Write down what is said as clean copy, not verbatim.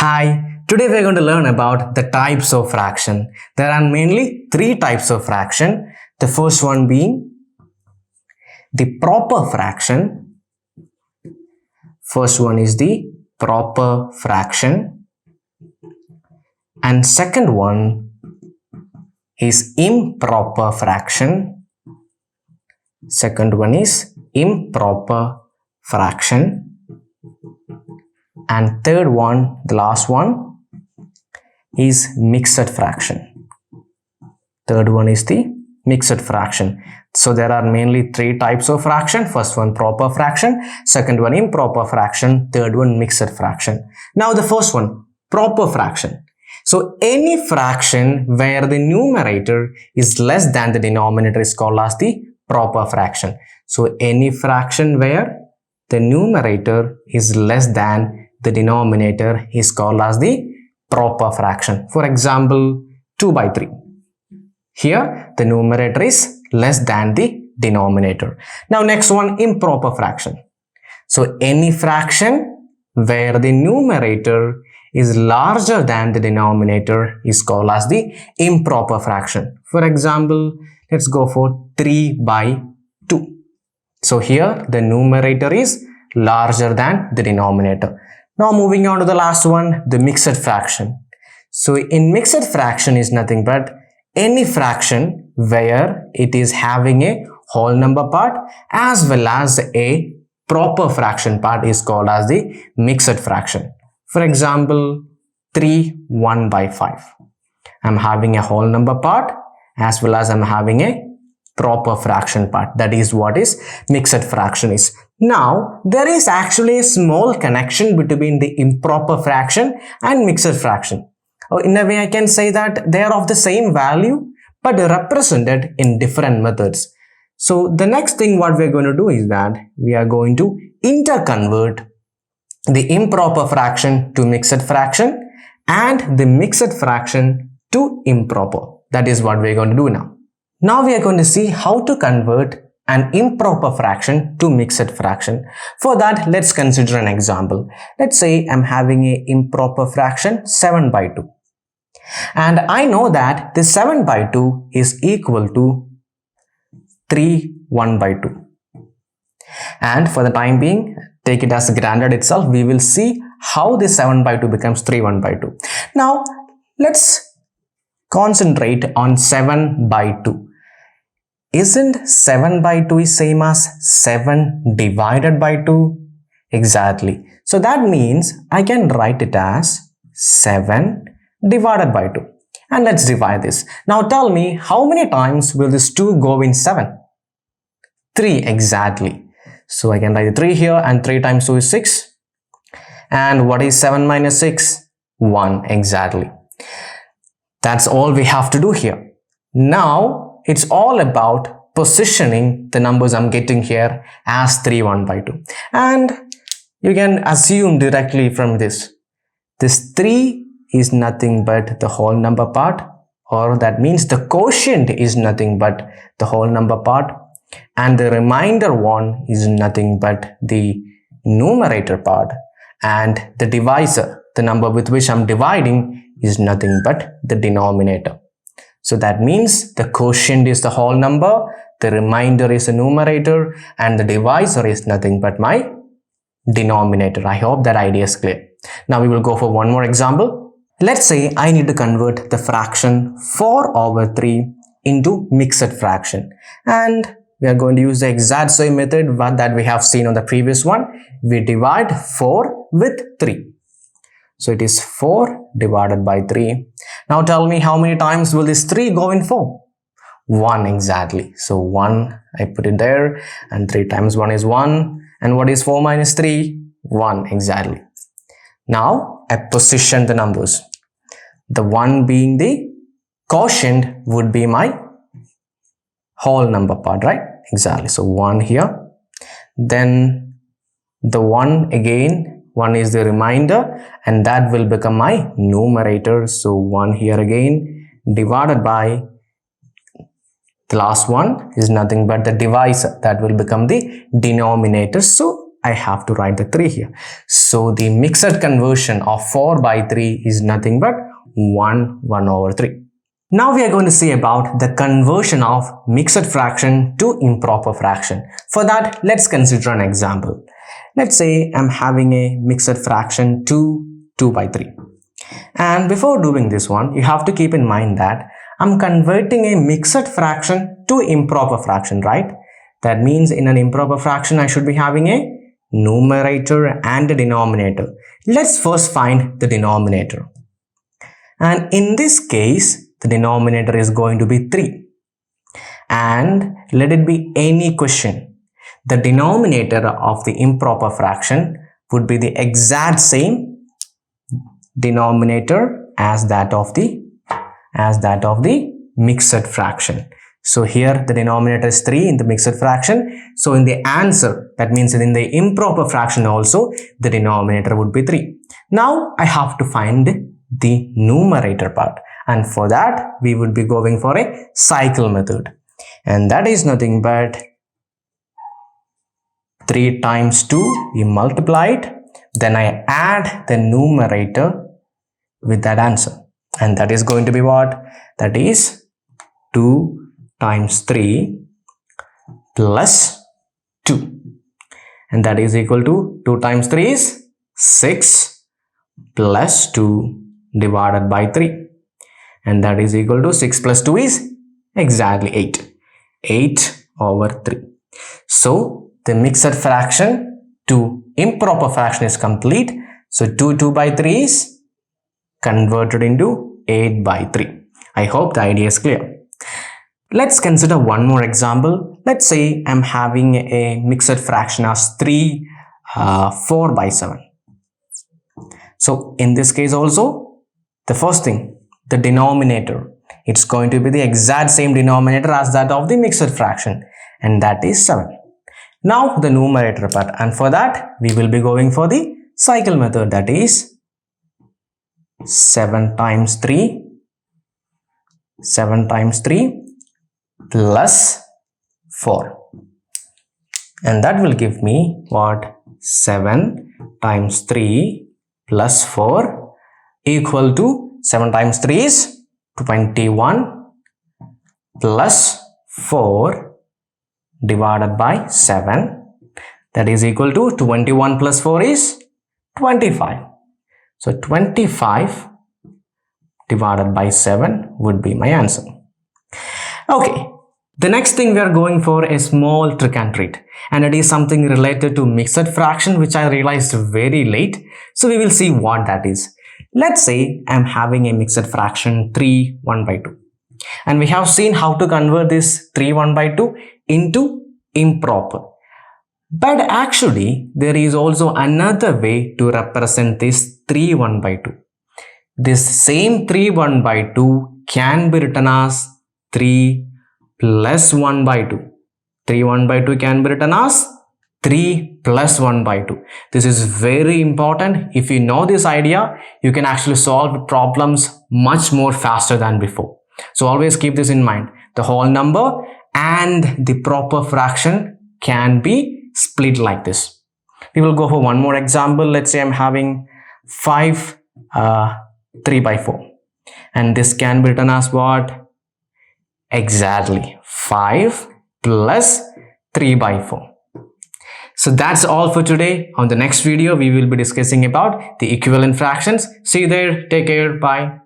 Hi, today we are going to learn about the types of fraction. There are mainly three types of fraction. The first one being the proper fraction. First one is the proper fraction. And second one is improper fraction. Second one is improper fraction. And third one, the last one, is mixed fraction. Third one is the mixed fraction. So there are mainly three types of fraction. First one proper fraction, second one improper fraction, third one mixed fraction. Now the first one, proper fraction. So any fraction where the numerator is less than the denominator is called as the proper fraction. So any fraction where the numerator is less than the denominator is called as the proper fraction. For example, 2 by 3. Here the numerator is less than the denominator. Now next one, improper fraction. So any fraction where the numerator is larger than the denominator is called as the improper fraction. For example, let's go for 3 by 2. So here the numerator is larger than the denominator. Now moving on to the last one, the mixed fraction. So in mixed fraction is nothing but any fraction where it is having a whole number part as well as a proper fraction part is called as the mixed fraction. For example, 3 1 by 5. I'm having a whole number part as well as I'm having a proper fraction part. That is what is mixed fraction is. Now, there is actually a small connection between the improper fraction and mixed fraction. In a way, I can say that they are of the same value but represented in different methods. So, the next thing what we are going to do is that we are going to interconvert the improper fraction to mixed fraction and the mixed fraction to improper. That is what we are going to do now. Now we are going to see how to convert an improper fraction to mixed fraction. For that, let's consider an example. Let's say I'm having an improper fraction 7 by 2. And I know that this 7 by 2 is equal to 3 1 by 2. And for the time being, take it as granted itself. We will see how this 7 by 2 becomes 3 1 by 2. Now, let's concentrate on 7 by 2. Isn't 7 by 2 is same as 7 divided by 2? Exactly. So that means I can write it as 7 divided by 2. And let's divide this. Now tell me, how many times will this 2 go in 7? 3 exactly. So I can write 3 here, and 3 times 2 is 6. And what is 7 minus 6? 1 exactly. That's all we have to do here. Now it's all about positioning the numbers I'm getting here as 3 1 by 2. And you can assume directly from this 3 is nothing but the whole number part, or that means the quotient is nothing but the whole number part, and the remainder one is nothing but the numerator part, and the divisor, the number with which I'm dividing, is nothing but the denominator. So that means the quotient is the whole number, the remainder is the numerator, and the divisor is nothing but my denominator. I hope that idea is clear. Now we will go for one more example. Let's say I need to convert the fraction 4 over 3 into mixed fraction. And we are going to use the exact same method that we have seen on the previous one. We divide 4 with 3. So it is 4 divided by 3. Now tell me, how many times will this 3 go in 4? 1 exactly. So 1, I put it there, and 3 times 1 is 1. And what is 4 minus 3? 1 exactly. Now I position the numbers. The 1 being the quotient would be my whole number part, right? Exactly. So 1 here. Then the 1 again. 1 is the remainder, and that will become my numerator. So 1 here again, divided by the last one is nothing but the divisor, that will become the denominator. So I have to write the 3 here. So the mixed conversion of 4 by 3 is nothing but 1 over 3. Now we are going to see about the conversion of mixed fraction to improper fraction. For that, let's consider an example. Let's say I'm having a mixed fraction 2 by 3. And before doing this one, you have to keep in mind that I'm converting a mixed fraction to improper fraction, right? That means in an improper fraction, I should be having a numerator and a denominator. Let's first find the denominator. And in this case, the denominator is going to be 3. And let it be any question. The denominator of the improper fraction would be the exact same denominator as that of the mixed fraction. So here the denominator is 3 in the mixed fraction. So in the answer, that means in the improper fraction also, the denominator would be 3. Now I have to find the numerator part. And for that, we would be going for a cycle method. And that is nothing but 3 times 2, we multiply it. Then I add the numerator with that answer. And that is going to be what? That is 2 times 3 plus 2. And that is equal to 2 times 3 is 6 plus 2 divided by 3. And that is equal to 6 plus 2 is exactly 8. 8 over 3. So the mixed fraction to improper fraction is complete. So 2 by 3 is converted into 8 by 3. I hope the idea is clear. Let's consider one more example. Let's say I'm having a mixed fraction as 4 by 7. So in this case also, the first thing, the denominator, it's going to be the exact same denominator as that of the mixed fraction, and that is 7. Now the numerator part, and for that we will be going for the cycle method, that is 7 times 3 plus 4, and that will give me what? 7 times 3 plus 4 equal to 7 times 3 is 21 plus 4 divided by 7, that is equal to 21 plus 4 is 25. So 25 divided by 7 would be my answer. Okay, the next thing we are going for a small trick and treat, and it is something related to mixed fraction which I realized very late. So we will see what that is. Let's say I'm having a mixed fraction 1 by 2. And we have seen how to convert this 1 by 2 into improper. But actually, there is also another way to represent this 1 by 2. This same 1 by 2 can be written as 3 plus 1 by 2. 1 by 2 can be written as 3 plus 1 by 2. This is very important. If you know this idea, you can actually solve problems much more faster than before. So always keep this in mind. The whole number and the proper fraction can be split like this. We will go for one more example. Let's say I'm having 5 3 by 4. And this can be written as what? Exactly 5 plus 3 by 4. So that's all for today. On the next video, we will be discussing about the equivalent fractions. See you there. Take care. Bye.